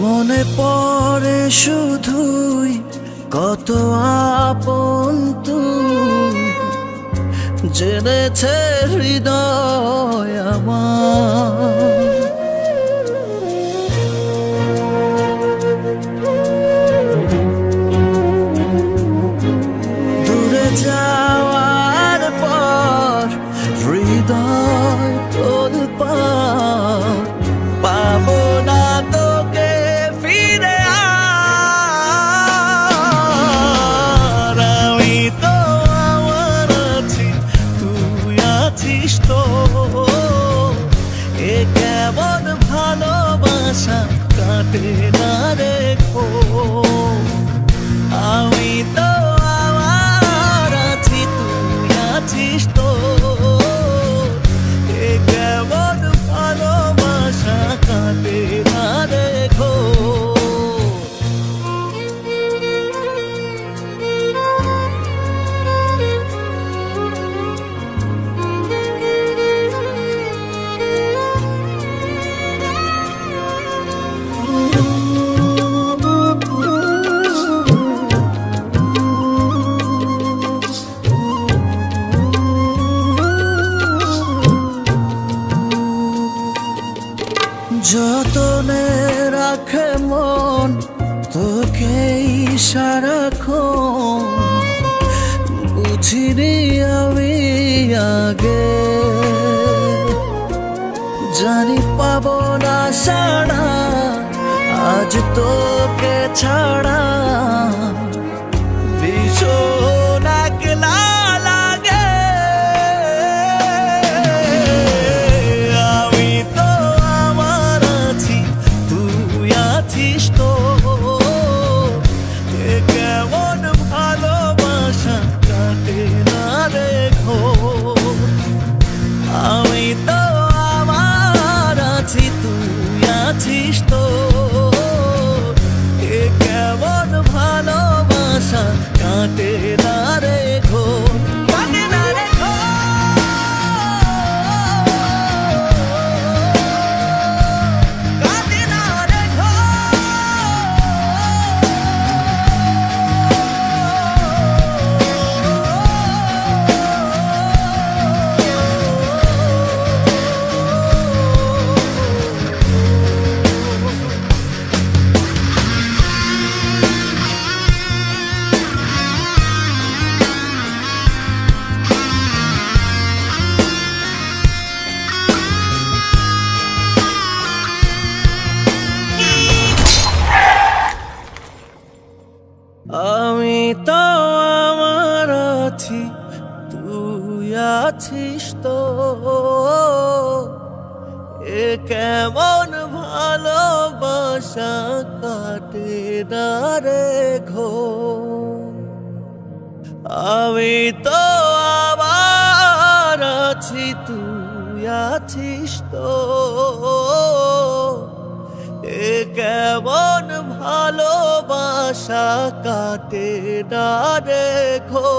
মনে পড়ে শুধুই কত আপন তুই, জেনেছে হৃদয় আমার। দূরে যাওয়ার পর হৃদয় তোলপাড়, পাবো না তোকে ফিরে আর। আমি তো আমার আছি, তুই আছিস তো, এ কেমন ভালোবাসা কাটে না রেখো। আমি তো আমার আছি, তুই আছিস তো, এ কেমন ভালোবাসা কাটে না রেখো। যতনে রাখে মন তোকেই সারাক্ষণ, বুঝিনি আমি আগে, জানি পাবো না সাড়া আজ তোকে ছাড়া। ভীষণ একলা লাগে, আমি তো আমার আছি, তুই আছিস তো, এ কেমন ভালোবাসা কাটে না রেখো। আমি তো আমার আছি, তুই আছিস তো, এ কেমন ভালোবাসা কাটে না রেখো, কাটে না রেখো। কাটে না রেখো। আমি তো আমার আছি, তুই আছিস তো, এ কেমন ভালোবাসা কাটে না রেখো। আমি তো আমার আছি, তুই আছিস তো, এ কেমন ভালোবাসা কাটে না রেখো।